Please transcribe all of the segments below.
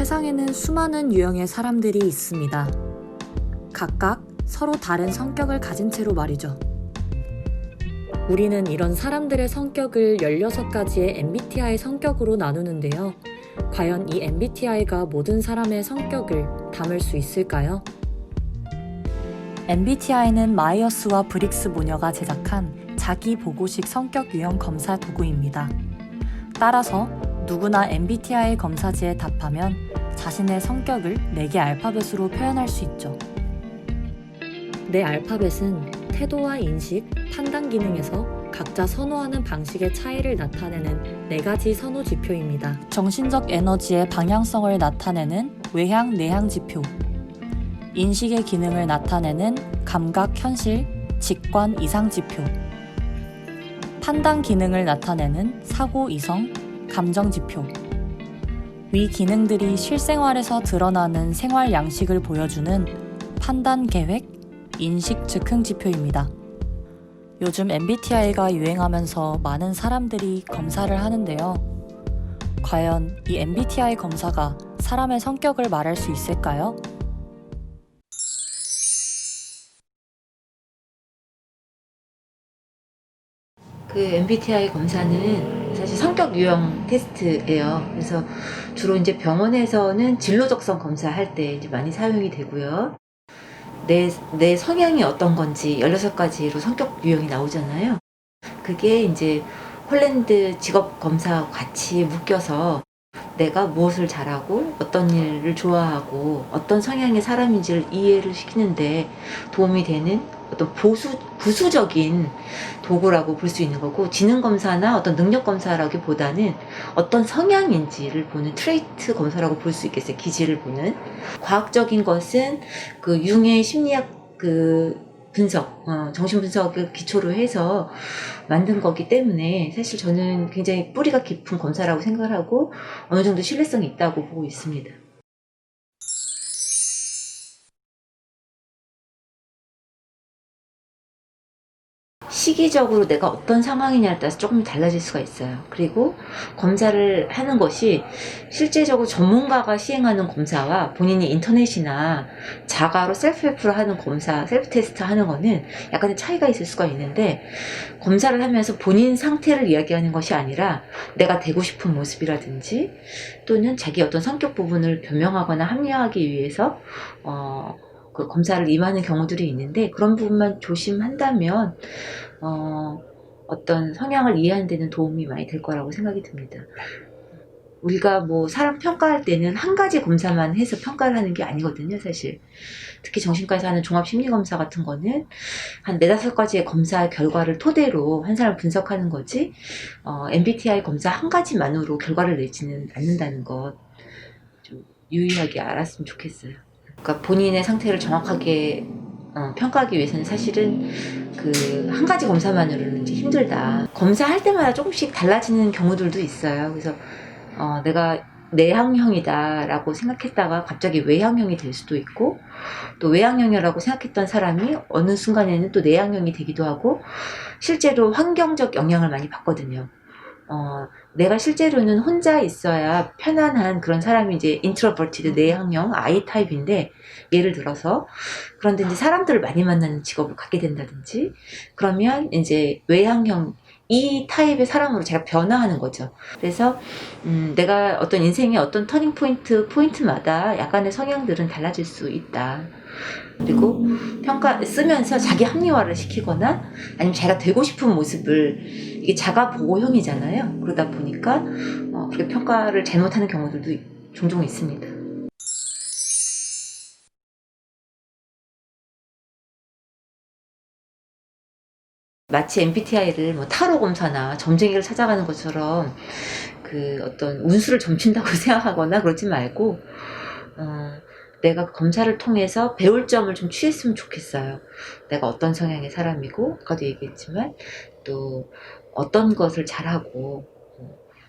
세상에는 수많은 유형의 사람들이 있습니다. 각각 서로 다른 성격을 가진 채로 말이죠. 우리는 이런 사람들의 성격을 16가지의 MBTI 성격으로 나누는데요. 과연 이 MBTI가 모든 사람의 성격을 담을 수 있을까요? MBTI는 마이어스와 브릭스 모녀가 제작한 자기 보고식 성격 유형 검사 도구입니다. 따라서 누구나 MBTI 검사지에 답하면 자신의 성격을 4개 알파벳으로 표현할 수 있죠. 네 알파벳은 태도와 인식, 판단 기능에서 각자 선호하는 방식의 차이를 나타내는 4가지 선호 지표입니다. 정신적 에너지의 방향성을 나타내는 외향, 내향 지표, 인식의 기능을 나타내는 감각, 현실, 직관, 이상 지표, 판단 기능을 나타내는 사고, 이성, 감정 지표. 위 기능들이 실생활에서 드러나는 생활 양식을 보여주는 판단 계획, 인식 즉흥 지표입니다. 요즘 MBTI가 유행하면서 많은 사람들이 검사를 하는데요. 과연 이 MBTI 검사가 사람의 성격을 말할 수 있을까요? 그 MBTI 검사는 사실 성격 유형 테스트예요. 그래서 주로 이제 병원에서는 진로적성 검사할 때 이제 많이 사용이 되고요. 내 성향이 어떤 건지 16가지로 성격 유형이 나오잖아요. 그게 이제 홀랜드 직업 검사와 같이 묶여서 내가 무엇을 잘하고 어떤 일을 좋아하고 어떤 성향의 사람인지를 이해를 시키는데 도움이 되는 어떤 부수적인 도구라고 볼 수 있는 거고, 지능검사나 어떤 능력검사라기보다는 어떤 성향인지를 보는 트레이트 검사라고 볼 수 있겠어요. 기질을 보는. 과학적인 것은 그 융의 심리학 분석, 정신 분석을 기초로 해서 만든 거기 때문에 사실 저는 굉장히 뿌리가 깊은 검사라고 생각을 하고 어느 정도 신뢰성이 있다고 보고 있습니다. 시기적으로 내가 어떤 상황이냐에 따라서 조금 달라질 수가 있어요. 그리고 검사를 하는 것이 실제적으로 전문가가 시행하는 검사와 본인이 인터넷이나 자가로 셀프헬프로 하는 검사, 셀프 테스트 하는 거는 약간의 차이가 있을 수가 있는데, 검사를 하면서 본인 상태를 이야기하는 것이 아니라 내가 되고 싶은 모습이라든지 또는 자기 어떤 성격 부분을 변명하거나 합리화하기 위해서 그 검사를 임하는 경우들이 있는데, 그런 부분만 조심한다면 어떤 성향을 이해하는 데는 도움이 많이 될 거라고 생각이 듭니다. 우리가 뭐 사람 평가할 때는 한 가지 검사만 해서 평가를 하는 게 아니거든요, 사실. 특히 정신과에서 하는 종합심리검사 같은 거는 한 4-5가지의 검사 결과를 토대로 한 사람을 분석하는 거지, MBTI 검사 한 가지만으로 결과를 내지는 않는다는 것 좀 유의하게 알았으면 좋겠어요. 그러니까 본인의 상태를 정확하게 평가하기 위해서는 사실은 그 한 가지 검사만으로는 이제 힘들다. 검사할 때마다 조금씩 달라지는 경우들도 있어요. 그래서 내가 내향형이다 라고 생각했다가 갑자기 외향형이 될 수도 있고, 또 외향형이라고 생각했던 사람이 어느 순간에는 또 내향형이 되기도 하고, 실제로 환경적 영향을 많이 받거든요. 내가 실제로는 혼자 있어야 편안한 그런 사람이 이제 인트로버티드 내향형 I 타입인데, 예를 들어서 그런데 이제 사람들을 많이 만나는 직업을 갖게 된다든지 그러면 이제 외향형 이 타입의 사람으로 제가 변화하는 거죠. 그래서 내가 어떤 인생의 어떤 터닝 포인트마다 약간의 성향들은 달라질 수 있다. 그리고 평가 쓰면서 자기 합리화를 시키거나 아니면 자기가 되고 싶은 모습을, 이게 자가 보호형이잖아요. 그러다 보니까 그렇게 평가를 잘못하는 경우들도 종종 있습니다. 마치 MBTI를 뭐 타로 검사나 점쟁이를 찾아가는 것처럼 그 어떤 운수를 점친다고 생각하거나 그러지 말고, 내가 검사를 통해서 배울 점을 좀 취했으면 좋겠어요. 내가 어떤 성향의 사람이고, 아까도 얘기했지만 또 어떤 것을 잘하고,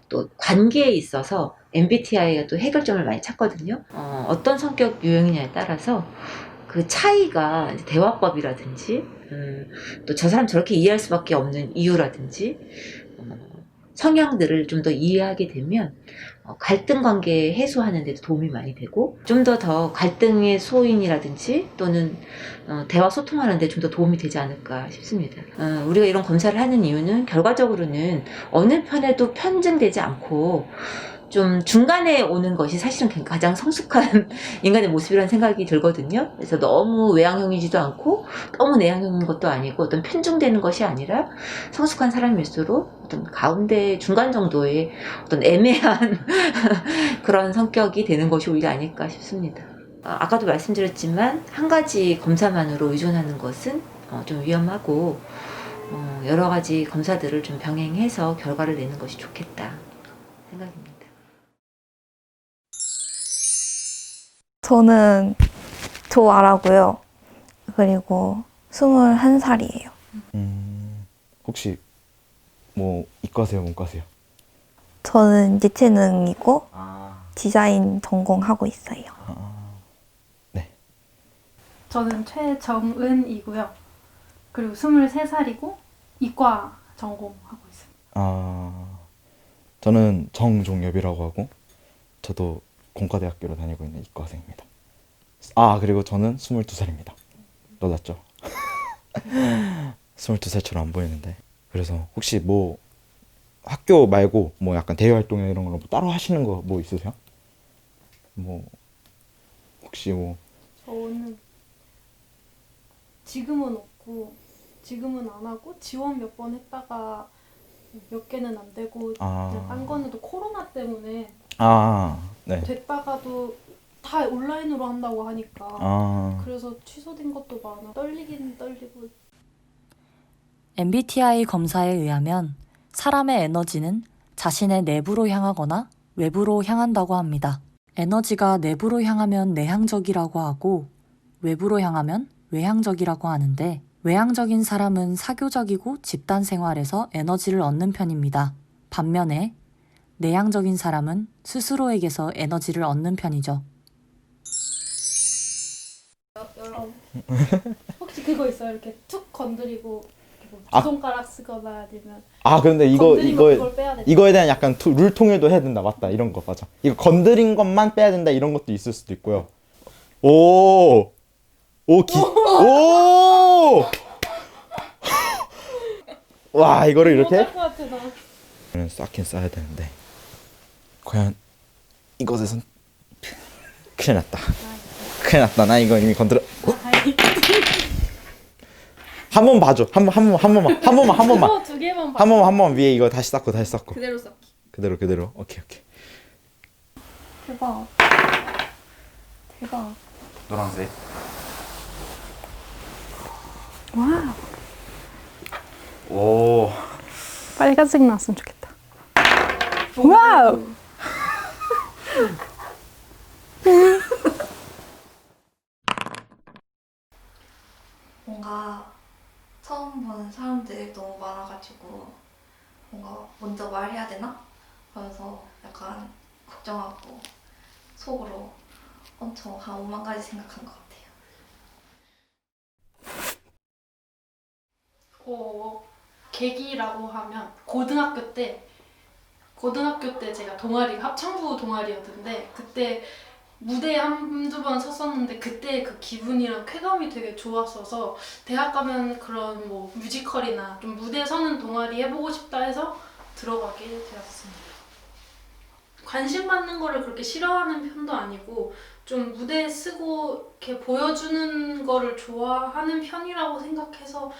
또 관계에 있어서 MBTI가 또 해결점을 많이 찾거든요. 어떤 성격 유형이냐에 따라서 그 차이가 대화법이라든지 또 저 사람 저렇게 이해할 수밖에 없는 이유라든지 성향들을 좀 더 이해하게 되면 갈등 관계 해소하는 데도 도움이 많이 되고 좀 더 갈등의 소인이라든지 또는 대화 소통하는 데 좀 더 도움이 되지 않을까 싶습니다. 우리가 이런 검사를 하는 이유는 결과적으로는 어느 편에도 편증되지 않고 좀 중간에 오는 것이 사실은 가장 성숙한 인간의 모습이라는 생각이 들거든요. 그래서 너무 외향형이지도 않고 너무 내향형인 것도 아니고 어떤 편중되는 것이 아니라 성숙한 사람일수록 어떤 가운데 중간 정도의 어떤 애매한 그런 성격이 되는 것이 오히려 아닐까 싶습니다. 아까도 말씀드렸지만 한 가지 검사만으로 의존하는 것은 좀 위험하고 여러 가지 검사들을 좀 병행해서 결과를 내는 것이 좋겠다 생각입니다. 저는 조아라고요. 그리고 21살이에요. 혹시 뭐 이과세요, 문과세요? 저는 예체능이고 아, 디자인 전공하고 있어요. 네. 저는 최정은이고요. 그리고 23살이고 이과 전공하고 있어요. 저는 정종엽이라고 하고 저도 공과대학교를 다니고 있는 이과생입니다. 그리고 저는 22살입니다. 놀랐죠? 22살처럼 안 보이는데. 그래서 혹시 뭐 학교 말고 뭐 약간 대외 활동이나 이런 거 뭐 따로 하시는 거 뭐 있으세요? 뭐 혹시 뭐 저는 지금은 없고 지금은 안 하고 지원 몇 번 했다가 몇 개는 안 되고 그냥 딴 거는 또 코로나 때문에 네. 됐다가도 다 온라인으로 한다고 하니까 그래서 취소된 것도 많아. 떨리긴 떨리고. MBTI 검사에 의하면 사람의 에너지는 자신의 내부로 향하거나 외부로 향한다고 합니다. 에너지가 내부로 향하면 내향적이라고 하고 외부로 향하면 외향적이라고 하는데 외향적인 사람은 사교적이고 집단 생활에서 에너지를 얻는 편입니다. 반면에 내향적인 사람은 스스로에게서 에너지를 얻는 편이죠. 혹시 그거 있어요? 이렇게 툭 건드리고 이렇게 뭐 아. 두 손가락 쓰거나 아니면 근데 건드리면 그걸 빼야 돼. 이거에 대한 약간 룰 통일도 해야 된다. 맞다. 이런 거 맞아. 이거 건드린 것만 빼야 된다. 이런 것도 있을 수도 있고요. 오! 와, 이거를 이렇게 못할 것 같아 나. 쌓긴 쌓아야 되는데 과연 이것에선 큰일 났다. 큰일 났다. 나 이거 이미 건드려. 한 번 봐줘. 한 번만. 그거 두 개만 봐. 한 번만 위에 이거 다시 쌓고. 그대로 쌓기. 그대로. 오케이. 대박. 노란색. 와우. 오. 빨간색 나왔으면 좋겠다. 와우. 뭔가 처음 보는 사람들이 너무 많아가지고 뭔가 먼저 말해야 되나? 하면서 약간 걱정하고 속으로 엄청 한 5만 가지 생각한 것 같아요. 계기라고 하면 고등학교 때 제가 동아리가 합창부 동아리였는데 그때 무대에 한두 번 섰었는데 그때 그 기분이랑 쾌감이 되게 좋았어서 대학 가면 그런 뭐 뮤지컬이나 좀 무대에 서는 동아리 해보고 싶다 해서 들어가게 되었습니다. 관심 받는 거를 그렇게 싫어하는 편도 아니고 좀 무대에 쓰고 이렇게 보여주는 거를 좋아하는 편이라고 생각해서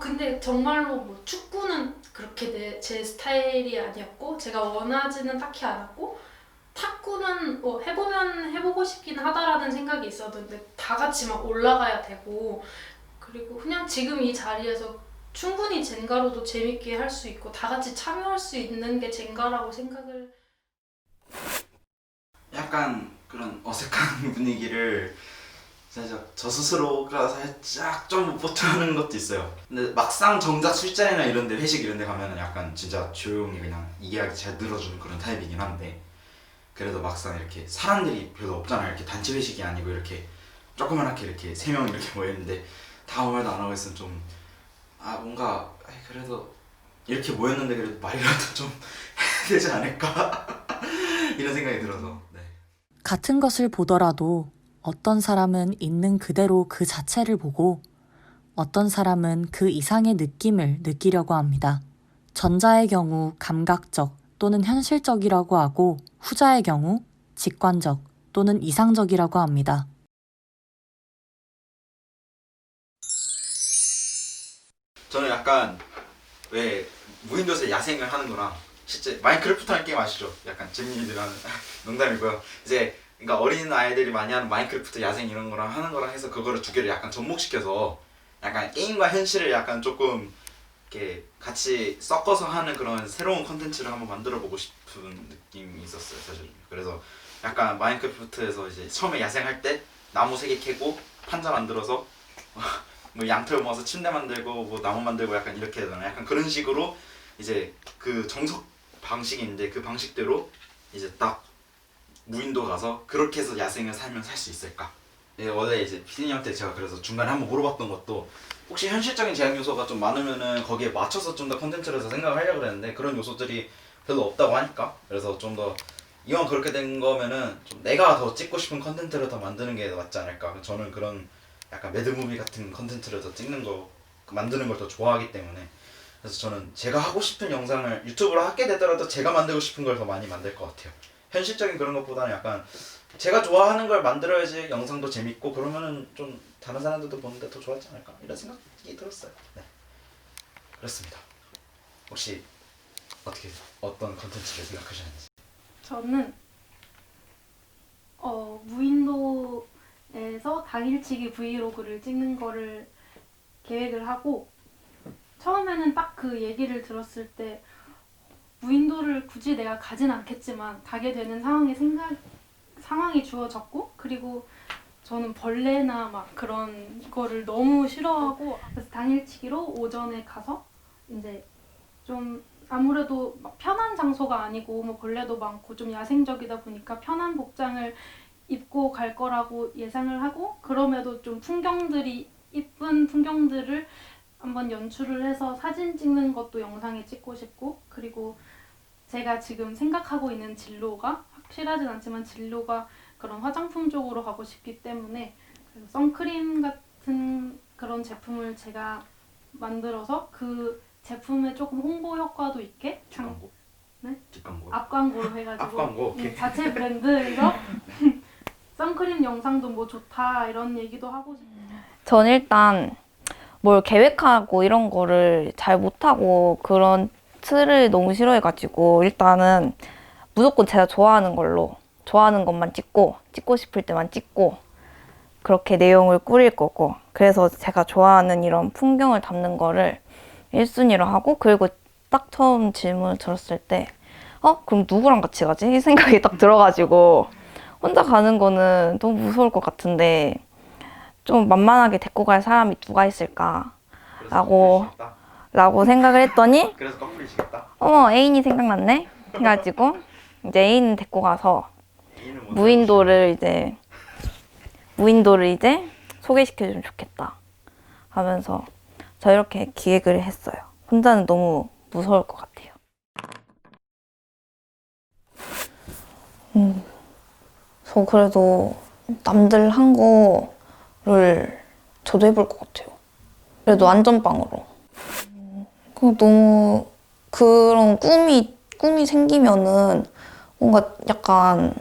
근데 정말로 뭐 축구는 그렇게 제 스타일이 아니었고 제가 원하지는 딱히 않았고 탁구는 뭐 해보면 해보고 싶긴 하다라는 생각이 있었는데 다 같이 막 올라가야 되고 그리고 그냥 지금 이 자리에서 충분히 젠가로도 재밌게 할 수 있고 다 같이 참여할 수 있는 게 젠가라고 생각을 약간 그런 어색한 분위기를 살짝 저 스스로가 살짝 좀 못 버텨하는 것도 있어요. 근데 막상 정작 술자리나 이런 데 회식 이런 데 가면은 약간 진짜 조용히 그냥 이해하기 잘 늘어주는 그런 타입이긴 한데 그래도 막상 이렇게 사람들이 별로 없잖아요. 이렇게 단체 회식이 아니고 이렇게 조그맣게 이렇게 3명 이렇게 모여있는데 다 아무 말도 안 하고 있으면 좀 뭔가 그래도 이렇게 모였는데 그래도 말이라도 좀 해야 되지 않을까 이런 생각이 들어서. 네. 같은 것을 보더라도 어떤 사람은 있는 그대로 그 자체를 보고 어떤 사람은 그 이상의 느낌을 느끼려고 합니다. 전자의 경우 감각적 또는 현실적이라고 하고 후자의 경우 직관적 또는 이상적이라고 합니다. 저는 약간 왜 무인도에서 야생을 하는 거랑 실제 마인크래프트라는 게임 아시죠? 약간 재민이들 하는 농담이고요. 이제 그러니까 어린 아이들이 많이 하는 마인크래프트 야생 이런 거랑 하는 거랑 해서 그거를 두 개를 약간 접목시켜서 약간 게임과 현실을 약간 조금 이렇게 같이 섞어서 하는 그런 새로운 컨텐츠를 한번 만들어 보고 싶은 느낌이 있었어요, 사실. 그래서 약간 마인크래프트에서 이제 처음에 야생할 때 나무 3개 캐고 판자 만들어서 뭐 양털 모아서 침대 만들고 뭐 나무 만들고 약간 이렇게 해야 되나? 약간 그런 식으로 이제 그 정석 방식이 있는데 그 방식대로 이제 딱 무인도 가서 그렇게 해서 야생을 살면 살 수 있을까? 예, 원래 이제 피디님한테 제가 그래서 중간에 한번 물어봤던 것도 혹시 현실적인 제약 요소가 좀 많으면은 거기에 맞춰서 좀 더 컨텐츠를 해서 생각을 하려고 그랬는데 그런 요소들이 별로 없다고 하니까 그래서 좀 더 이왕 그렇게 된 거면은 좀 내가 더 찍고 싶은 컨텐츠를 더 만드는 게 맞지 않을까. 저는 그런 약간 매드무비 같은 컨텐츠를 더 찍는 거 만드는 걸 더 좋아하기 때문에 그래서 저는 제가 하고 싶은 영상을 유튜브로 하게 되더라도 제가 만들고 싶은 걸 더 많이 만들 것 같아요. 현실적인 그런 것보다는 약간 제가 좋아하는 걸 만들어야지 영상도 재밌고 그러면은 좀 다른 사람들도 보는데 더 좋아하지 않을까 이런 생각이 들었어요. 네, 그렇습니다. 혹시 어떻게 어떤 컨텐츠를 생각하셨는지? 저는 무인도에서 당일치기 브이로그를 찍는 거를 계획을 하고 처음에는 딱 그 얘기를 들었을 때 무인도를 굳이 내가 가진 않겠지만 가게 되는 상황이 주어졌고 그리고 저는 벌레나 막 그런 거를 너무 싫어하고 그래서 당일치기로 오전에 가서 이제 좀 아무래도 막 편한 장소가 아니고 뭐 벌레도 많고 좀 야생적이다 보니까 편한 복장을 입고 갈 거라고 예상을 하고 그럼에도 좀 이쁜 풍경들을 한번 연출을 해서 사진 찍는 것도 영상에 찍고 싶고 그리고 제가 지금 생각하고 있는 진로가 확실하진 않지만 진로가 그런 화장품 쪽으로 가고 싶기 때문에 그래서 선크림 같은 그런 제품을 제가 만들어서 그 제품에 조금 홍보 효과도 있게 뒷광고? 네? 뒷광고? 앞광고로 해가지고 앞광고? 오케이. 자체 브랜드에서 선크림 영상도 뭐 좋다 이런 얘기도 하고 싶어요. 전 일단 뭘 계획하고 이런 거를 잘 못하고 그런 틀을 너무 싫어해가지고 일단은 무조건 제가 좋아하는 것만 찍고 싶을 때만 찍고 그렇게 내용을 꾸릴 거고 그래서 제가 좋아하는 이런 풍경을 담는 거를 1순위로 하고 그리고 딱 처음 질문을 들었을 때 그럼 누구랑 같이 가지? 이 생각이 딱 들어가지고 혼자 가는 거는 너무 무서울 것 같은데 좀 만만하게 데리고 갈 사람이 누가 있을까? 라고 생각을 했더니 그래서 커플이시겠다? 애인이 생각났네? 해가지고 이제 애인 데리고 가서 애인은 못 무인도를 이제 소개시켜주면 좋겠다 하면서 저 이렇게 기획을 했어요. 혼자는 너무 무서울 것 같아요. 저 그래도 남들 한 거를 저도 해볼 것 같아요. 그래도 안전빵으로. 너무 그런 꿈이 생기면은 뭔가 약간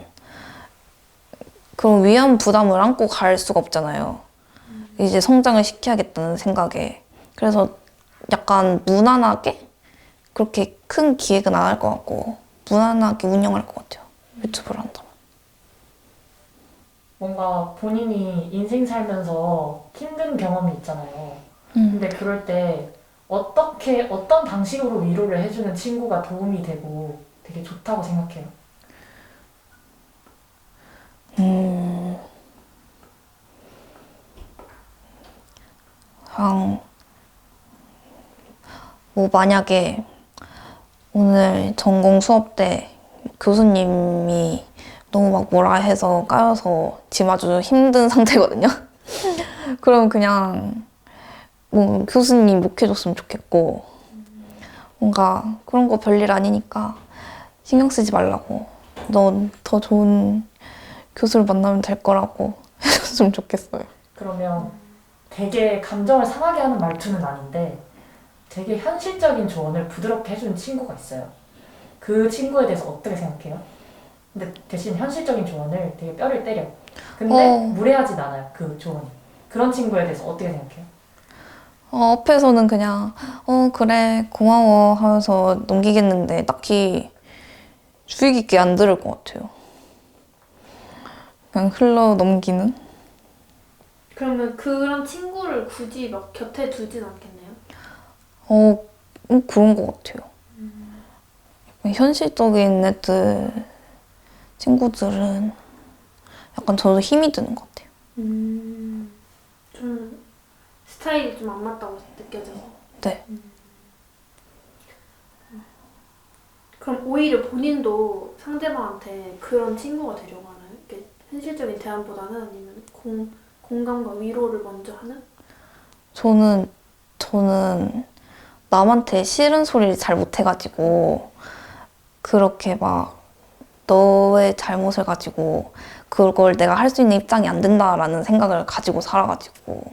그런 위험 부담을 안고 갈 수가 없잖아요. 이제 성장을 시켜야겠다는 생각에. 그래서 약간 무난하게 그렇게 큰 기획은 안 할 것 같고 무난하게 운영할 것 같아요. 유튜브를 한다면. 뭔가 본인이 인생 살면서 힘든 경험이 있잖아요. 근데 그럴 때 어떤 방식으로 위로를 해주는 친구가 도움이 되고 되게 좋다고 생각해요? 뭐 만약에 오늘 전공 수업 때 교수님이 너무 막 뭐라 해서 까여서 지금 아주 힘든 상태거든요. 그럼 그냥 뭐 교수님 욕해줬으면 좋겠고 뭔가 그런 거 별일 아니니까 신경 쓰지 말라고. 넌 더 좋은 교수를 만나면 될 거라고 해줬으면 좋겠어요. 그러면 되게 감정을 상하게 하는 말투는 아닌데 되게 현실적인 조언을 부드럽게 해주는 친구가 있어요. 그 친구에 대해서 어떻게 생각해요? 근데 대신 현실적인 조언을 되게 뼈를 때려. 근데 무례하진 않아요, 그 조언이. 그런 친구에 대해서 어떻게 생각해요? 앞에서는 그냥 그래 고마워 하면서 넘기겠는데 딱히 주의 깊게 안 들을 것 같아요. 그냥 흘러 넘기는? 그러면 그런 친구를 굳이 막 곁에 두진 않겠네요? 그런 것 같아요. 현실적인 애들, 친구들은 약간 저도 힘이 드는 것 같아요. 좀 스타일이 좀 안 맞다고 느껴져서. 네. 그럼 오히려 본인도 상대방한테 그런 친구가 되려고 하나요? 이렇게 현실적인 대안보다는 아니면 공감과 위로를 먼저 하는? 저는 남한테 싫은 소리를 잘 못해가지고 그렇게 막 너의 잘못을 가지고 그걸 내가 할 수 있는 입장이 안 된다라는 생각을 가지고 살아가지고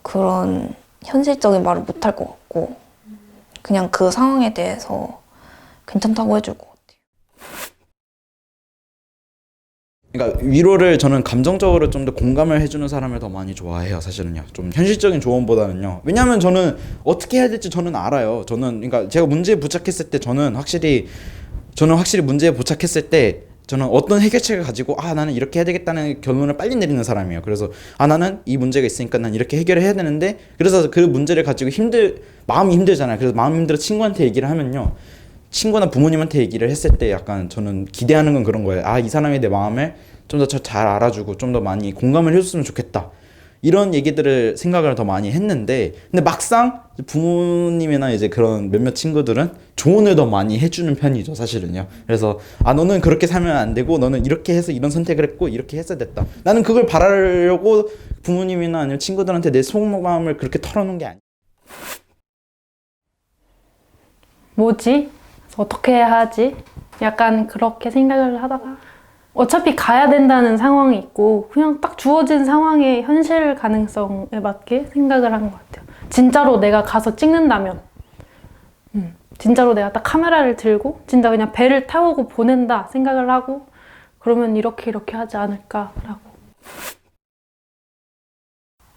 그런 현실적인 말을 못할 것 같고 그냥 그 상황에 대해서 괜찮다고 해줄 것 같아요. 그러니까 위로를 저는 감정적으로 좀 더 공감을 해주는 사람을 더 많이 좋아해요. 사실은요. 좀 현실적인 조언보다는요. 왜냐하면 저는 어떻게 해야 될지 저는 알아요. 저는 그러니까 제가 문제에 부착했을 때 저는 확실히 문제에 부착했을 때 저는 어떤 해결책을 가지고 나는 이렇게 해야 되겠다는 결론을 빨리 내리는 사람이에요. 그래서 나는 이 문제가 있으니까 난 이렇게 해결을 해야 되는데 그래서 그 문제를 가지고 마음이 힘들잖아요. 그래서 마음이 힘들어 친구한테 얘기를 하면요. 친구나 부모님한테 얘기를 했을 때 약간 저는 기대하는 건 그런 거예요. 이 사람이 내 마음을 좀 더 잘 알아주고 좀 더 많이 공감을 해줬으면 좋겠다. 이런 얘기들을 생각을 더 많이 했는데 근데 막상 부모님이나 이제 그런 몇몇 친구들은 조언을 더 많이 해주는 편이죠. 사실은요. 그래서 너는 그렇게 살면 안 되고 너는 이렇게 해서 이런 선택을 했고 이렇게 했어야 됐다. 나는 그걸 바라려고 부모님이나 아니면 친구들한테 내 속마음을 그렇게 털어놓은 게 아니야. 뭐지? 어떻게 해야 하지? 약간 그렇게 생각을 하다가 어차피 가야 된다는 상황이 있고 그냥 딱 주어진 상황의 현실 가능성에 맞게 생각을 한 것 같아요. 진짜로 내가 가서 찍는다면 진짜로 내가 딱 카메라를 들고 진짜 그냥 배를 타고 보낸다 생각을 하고 그러면 이렇게 하지 않을까라고.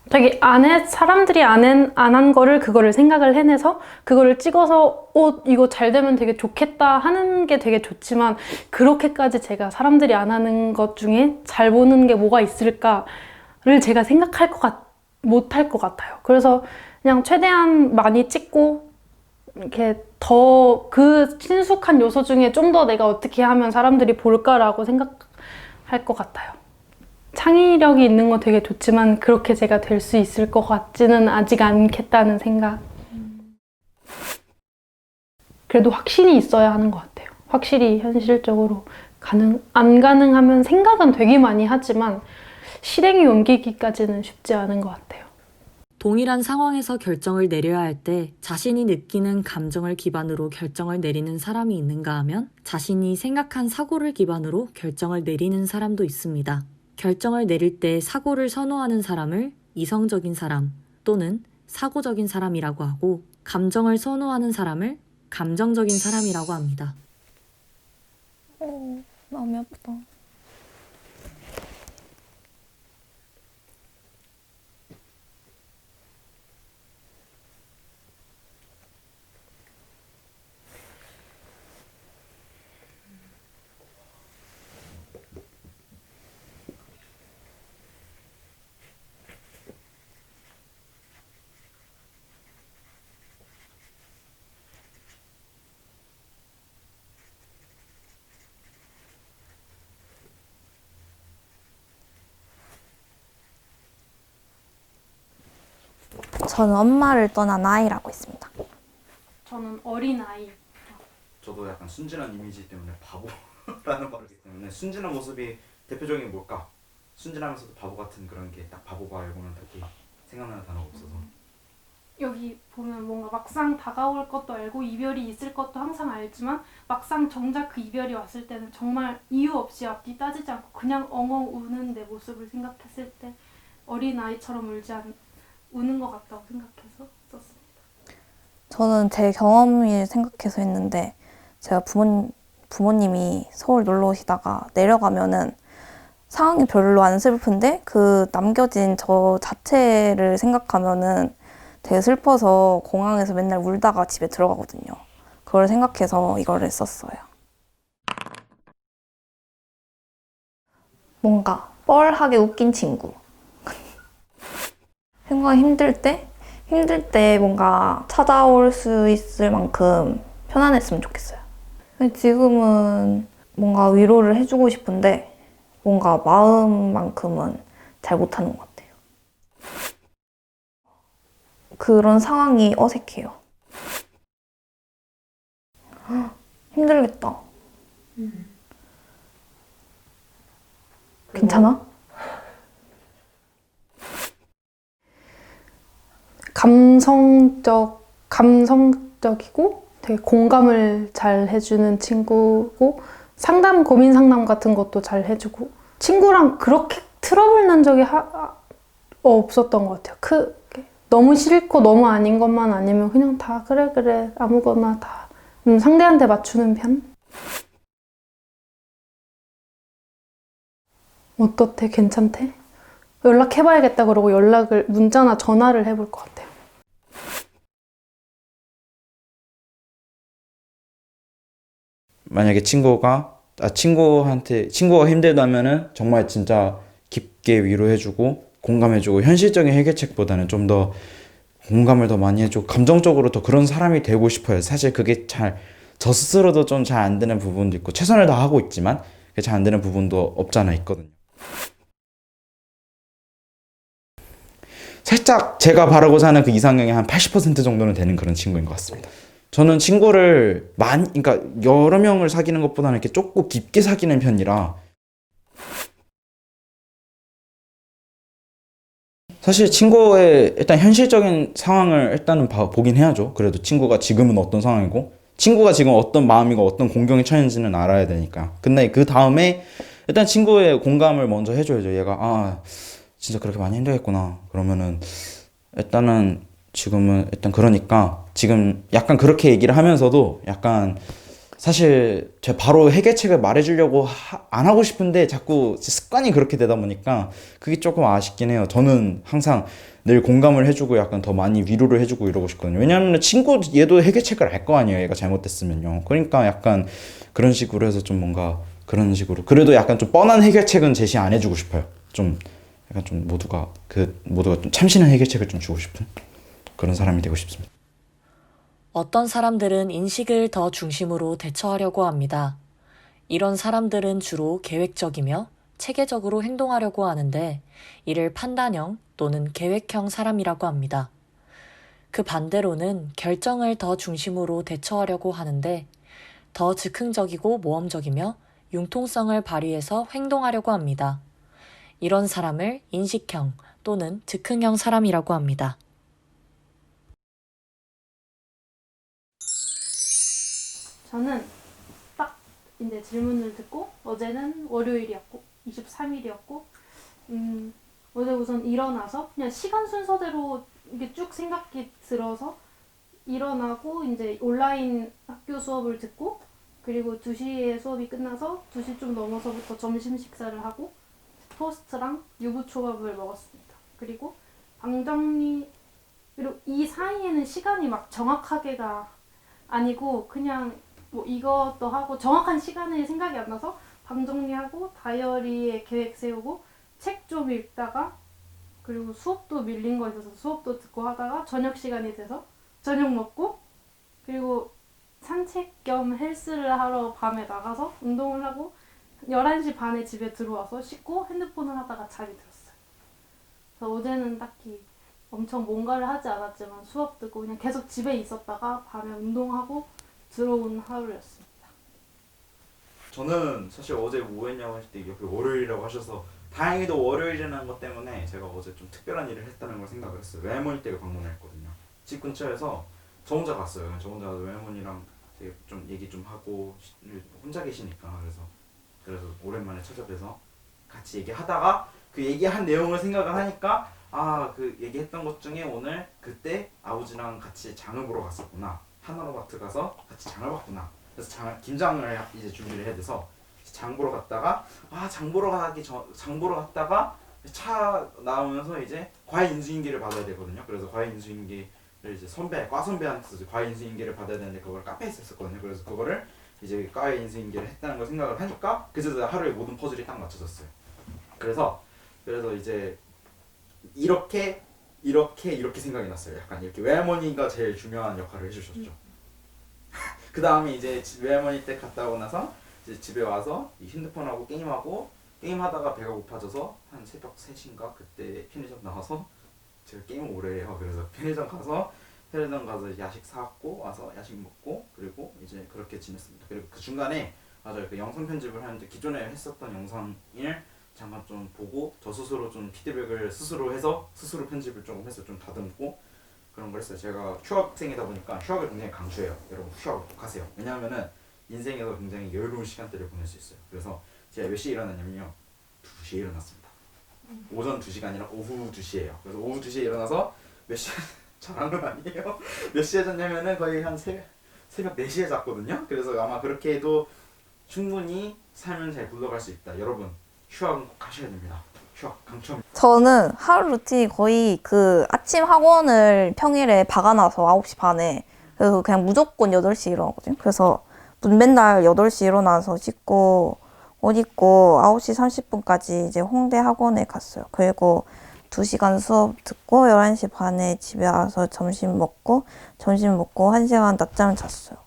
되게 사람들이 안 한 거를 그거를 생각을 해내서 그거를 찍어서 이거 잘 되면 되게 좋겠다 하는 게 되게 좋지만 그렇게까지 제가 사람들이 안 하는 것 중에 잘 보는 게 뭐가 있을까를 제가 못할 것 같아요. 그래서 그냥 최대한 많이 찍고 이렇게 더 그 친숙한 요소 중에 좀 더 내가 어떻게 하면 사람들이 볼까라고 생각할 것 같아요. 창의력이 있는 건 되게 좋지만 그렇게 제가 될 수 있을 것 같지는 아직 않겠다는 생각. 그래도 확신이 있어야 하는 것 같아요. 확실히 현실적으로 안 가능하면 생각은 되게 많이 하지만 실행에 옮기기까지는 쉽지 않은 것 같아요. 동일한 상황에서 결정을 내려야 할 때 자신이 느끼는 감정을 기반으로 결정을 내리는 사람이 있는가 하면 자신이 생각한 사고를 기반으로 결정을 내리는 사람도 있습니다. 결정을 내릴 때 사고를 선호하는 사람을 이성적인 사람 또는 사고적인 사람이라고 하고 감정을 선호하는 사람을 감정적인 사람이라고 합니다. 마음이 아프다. 저는 엄마를 떠난 아이라고 있습니다. 저는 어린아이. 저도 약간 순진한 이미지 때문에 바보라는 말을 듣기 때문에 순진한 모습이 대표적인 게 뭘까? 순진하면서도 바보 같은 그런 게 딱 바보 말고는 딱히 생각나는 단어가 없어서 여기 보면 뭔가 막상 다가올 것도 알고 이별이 있을 것도 항상 알지만 막상 정작 그 이별이 왔을 때는 정말 이유 없이 앞뒤 따지지 않고 그냥 엉엉 우는 내 모습을 생각했을 때 어린아이처럼 우는 것 같다고 생각해서 썼습니다. 저는 제 경험을 생각해서 했는데 제가 부모님이 서울 놀러 오시다가 내려가면은 상황이 별로 안 슬픈데 그 남겨진 저 자체를 생각하면은 되게 슬퍼서 공항에서 맨날 울다가 집에 들어가거든요. 그걸 생각해서 이거를 썼어요. 뭔가 뻘하게 웃긴 친구. 생각 힘들 때 뭔가 찾아올 수 있을 만큼 편안했으면 좋겠어요. 지금은 뭔가 위로를 해주고 싶은데 뭔가 마음만큼은 잘 못하는 것 같아요. 그런 상황이 어색해요. 힘들겠다. 괜찮아? 감성적이고 되게 공감을 잘 해주는 친구고 고민 상담 같은 것도 잘 해주고 친구랑 그렇게 트러블 난 적이 없었던 것 같아요. 너무 싫고 너무 아닌 것만 아니면 그냥 다 그래 아무거나 다 상대한테 맞추는 편? 어떻대? 괜찮대? 연락해봐야겠다 그러고 문자나 전화를 해볼 것 같아요. 만약에 친구가 힘들다면은 정말 진짜 깊게 위로해주고 공감해주고 현실적인 해결책보다는 좀 더 공감을 더 많이 해주고 감정적으로 더 그런 사람이 되고 싶어요. 사실 그게 저 스스로도 좀 잘 안 되는 부분도 있고 최선을 다하고 있지만 그게 잘 안 되는 부분도 없잖아 있거든요. 살짝 제가 바라고 사는 그 이상형의 한 80% 정도는 되는 그런 친구인 것 같습니다. 저는 친구를 그러니까 여러 명을 사귀는 것보다는 이렇게 좁고 깊게 사귀는 편이라 사실 친구의 일단 현실적인 상황을 일단은 보긴 해야죠. 그래도 친구가 지금은 어떤 상황이고 친구가 지금 어떤 마음이고 어떤 공경에 처했는지는 알아야 되니까. 근데 그 다음에 일단 친구의 공감을 먼저 해줘야죠. 얘가 진짜 그렇게 많이 힘들겠구나. 그러면은 일단은 지금은 일단 그러니까 지금 약간 그렇게 얘기를 하면서도 약간 사실 제가 바로 해결책을 말해주려고 안 하고 싶은데 자꾸 습관이 그렇게 되다 보니까 그게 조금 아쉽긴 해요. 저는 항상 늘 공감을 해주고 약간 더 많이 위로를 해주고 이러고 싶거든요. 왜냐하면 얘도 해결책을 알 거 아니에요. 얘가 잘못됐으면요. 그러니까 약간 그런 식으로 해서 좀 뭔가 그런 식으로 그래도 약간 좀 뻔한 해결책은 제시 안 해주고 싶어요. 좀 약간 좀 모두가 좀 참신한 해결책을 좀 주고 싶은 그런 사람이 되고 싶습니다. 어떤 사람들은 인식을 더 중심으로 대처하려고 합니다. 이런 사람들은 주로 계획적이며 체계적으로 행동하려고 하는데 이를 판단형 또는 계획형 사람이라고 합니다. 그 반대로는 결정을 더 중심으로 대처하려고 하는데 더 즉흥적이고 모험적이며 융통성을 발휘해서 행동하려고 합니다. 이런 사람을 인식형 또는 즉흥형 사람이라고 합니다. 저는 딱 이제 질문을 듣고 어제는 월요일이었고 23일이었고 어제 우선 일어나서 그냥 시간 순서대로 이게 쭉 생각이 들어서 일어나고 이제 온라인 학교 수업을 듣고 그리고 2시에 수업이 끝나서 2시 좀 넘어서부터 점심 식사를 하고 토스트랑 유부초밥을 먹었습니다. 그리고 방정리 그리고 이 사이에는 시간이 막 정확하게가 아니고 그냥 뭐 이것도 하고 정확한 시간이 생각이 안 나서 방 정리하고 다이어리에 계획 세우고 책 좀 읽다가 그리고 수업도 밀린 거 있어서 수업도 듣고 하다가 저녁 시간이 돼서 저녁 먹고 그리고 산책 겸 헬스를 하러 밤에 나가서 운동을 하고 11시 반에 집에 들어와서 씻고 핸드폰을 하다가 잠이 들었어요. 그래서 어제는 딱히 엄청 뭔가를 하지 않았지만 수업 듣고 그냥 계속 집에 있었다가 밤에 운동하고 들어온 하루였습니다. 저는 사실 어제 뭐 했냐고 하실 때 옆에 월요일이라고 하셔서 다행히도 월요일이라는 것 때문에 제가 어제 좀 특별한 일을 했다는 걸 생각을 했어요. 외할머니 댁을 방문했거든요. 집 근처에서 저 혼자 갔어요. 저 혼자 가서 외할머니랑 되게 좀 얘기 좀 하고 혼자 계시니까 그래서 오랜만에 찾아뵈서 같이 얘기하다가 그 얘기한 내용을 생각을 하니까 그 얘기했던 것 중에 오늘 그때 아버지랑 같이 장을 보러 갔었구나. 하나로마트 가서 같이 장을 봤구나. 그래서 김장을 이제 준비를 해야 돼서 장 보러 갔다가 장 보러 갔다가 차 나오면서 이제 과일 인수인계를 받아야 되거든요. 그래서 과일 인수인계를 이제 과 선배한테서 과일 인수인계를 받아야 되는데 그걸 카페에서 했었거든요. 그래서 그거를 이제 과일 인수인계를 했다는 걸 생각을 하니까 그래서 하루에 모든 퍼즐이 딱 맞춰졌어요. 그래서 이제 이렇게 생각이 났어요. 약간 이렇게 외할머니가 제일 중요한 역할을 해주셨죠. 그 다음에 이제 외할머니 댁 갔다 오고 나서 이제 집에 와서 핸드폰하고 게임하다가 배가 고파져서 한 새벽 3시인가 그때 편의점 나와서 제가 게임을 오래 해요. 그래서 편의점 가서 야식 사갖고 와서 야식 먹고 그리고 이제 그렇게 지냈습니다. 그리고 그 중간에 맞아요. 그 영상 편집을 하는데 기존에 했었던 영상을 잠깐 좀 보고 저 스스로 좀 피드백을 스스로 해서 스스로 편집을 조금 해서 좀 다듬고 그런 걸 했어요. 제가 휴학생이다 보니까 휴학을 굉장히 강추해요. 여러분 휴학을 꼭 하세요. 왜냐하면은 인생에서 굉장히 여유로운 시간대를 보낼 수 있어요. 그래서 제가 몇 시에 일어났냐면요. 2시에 일어났습니다. 오전 2시가 아니라 오후 2시예요. 그래서 오후 2시에 일어나서 몇 시에 잘한 건 아니에요. 몇 시에 잤냐면은 거의 한 새벽 4시에 잤거든요. 그래서 아마 그렇게 해도 충분히 삶은 잘 굴러갈 수 있다. 여러분 휴학은 꼭 하셔야 됩니다. 휴학 강추합니다. 저는 하루 루틴이 거의 그 아침 학원을 평일에 박아놔서 9시 반에 그래서 그냥 무조건 8시에 일어나거든요. 그래서 맨날 8시에 일어나서 씻고 옷 입고 9시 30분까지 이제 홍대 학원에 갔어요. 그리고 2시간 수업 듣고 11시 반에 집에 와서 점심 먹고 1시간 낮잠 잤어요.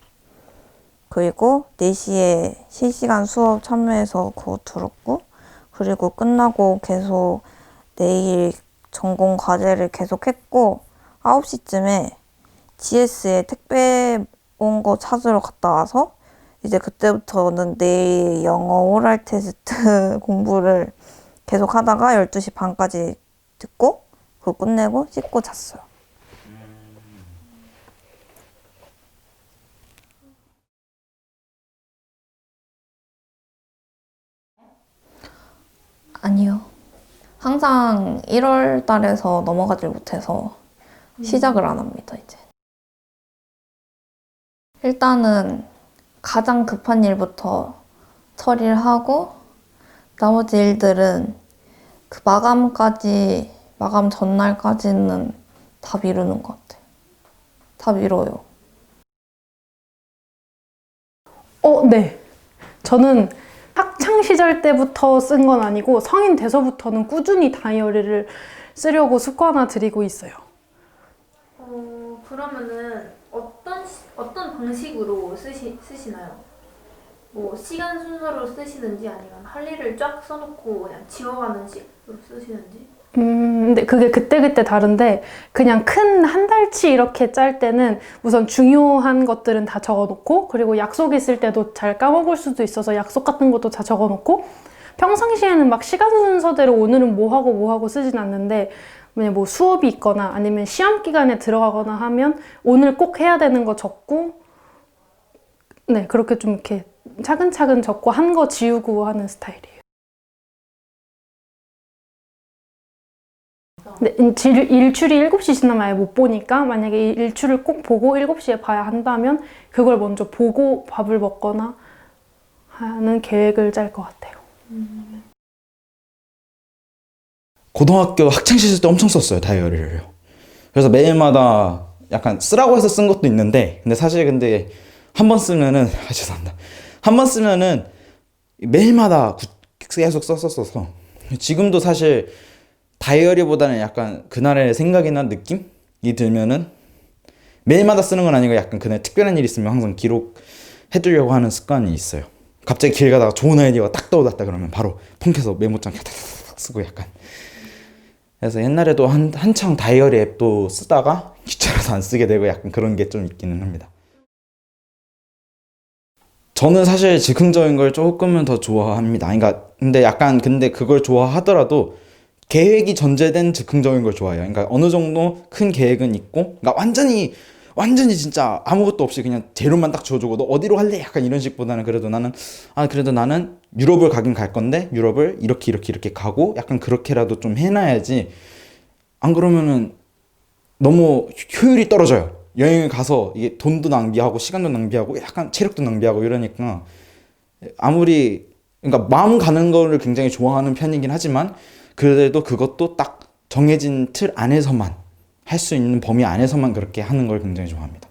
그리고 4시에 실시간 수업 참여해서 그거 들었고 그리고 끝나고 계속 내일 전공 과제를 계속 했고 9시쯤에 GS에 택배 온 거 찾으러 갔다 와서 이제 그때부터는 내일 영어 오랄 테스트 공부를 계속 하다가 12시 반까지 듣고 그거 끝내고 씻고 잤어요. 아니요. 항상 1월 달에서 넘어가질 못해서 시작을 안 합니다, 이제. 일단은 가장 급한 일부터 처리를 하고 나머지 일들은 그 마감 전날까지는 다 미루는 것 같아요. 다 미뤄요. 네. 저는 학창 시절 때부터 쓴 건 아니고 성인 돼서부터는 꾸준히 다이어리를 쓰려고 습관화 들이고 있어요. 그러면은 어떤 방식으로 쓰시나요? 뭐 시간 순서로 쓰시는지 아니면 할 일을 쫙 써놓고 그냥 지워가는 식으로 쓰시는지? 근데 그게 그때그때 다른데 그냥 큰 한 달치 이렇게 짤 때는 우선 중요한 것들은 다 적어놓고 그리고 약속 있을 때도 잘 까먹을 수도 있어서 약속 같은 것도 다 적어놓고 평상시에는 막 시간 순서대로 오늘은 뭐 하고 쓰진 않는데 만약 뭐 수업이 있거나 아니면 시험 기간에 들어가거나 하면 오늘 꼭 해야 되는 거 적고 네 그렇게 좀 이렇게 차근차근 적고 한 거 지우고 하는 스타일이에요. 근데 일출이 7시 지나면 아예 못 보니까 만약에 일출을 꼭 보고 7시에 봐야 한다면 그걸 먼저 보고 밥을 먹거나 하는 계획을 짤 것 같아요. 고등학교 학창시절 때 엄청 썼어요, 다이어리를요. 그래서 매일마다 약간 쓰라고 해서 쓴 것도 있는데 근데 사실 한 번 쓰면은 죄송합니다. 한 번 쓰면은 매일마다 계속 썼었어서 지금도 사실 다이어리보다는 약간 그날의 생각이나 느낌이 들면은 매일마다 쓰는 건 아니고 약간 그날 특별한 일이 있으면 항상 기록해두려고 하는 습관이 있어요. 갑자기 길 가다가 좋은 아이디어가 딱 떠올랐다 그러면 바로 폰켜서 메모장 쓰고 약간. 그래서 옛날에도 한창 다이어리 앱도 쓰다가 귀찮아서 안 쓰게 되고 약간 그런 게 좀 있기는 합니다. 저는 사실 즉흥적인 걸 조금은 더 좋아합니다. 그러니까 근데 그걸 좋아하더라도 계획이 전제된 즉흥적인 걸 좋아해요. 그러니까 어느 정도 큰 계획은 있고, 그러니까 완전히 진짜 아무것도 없이 그냥 재료만 딱 주어주고 너 어디로 갈래? 약간 이런 식보다는 그래도 나는 유럽을 가긴 갈 건데 유럽을 이렇게 가고 약간 그렇게라도 좀 해놔야지. 안 그러면은 너무 효율이 떨어져요. 여행을 가서 이게 돈도 낭비하고 시간도 낭비하고 약간 체력도 낭비하고 이러니까 그러니까 마음 가는 거를 굉장히 좋아하는 편이긴 하지만 그래도 그것도 딱 정해진 틀 안에서만 할 수 있는 범위 안에서만 그렇게 하는 걸 굉장히 좋아합니다.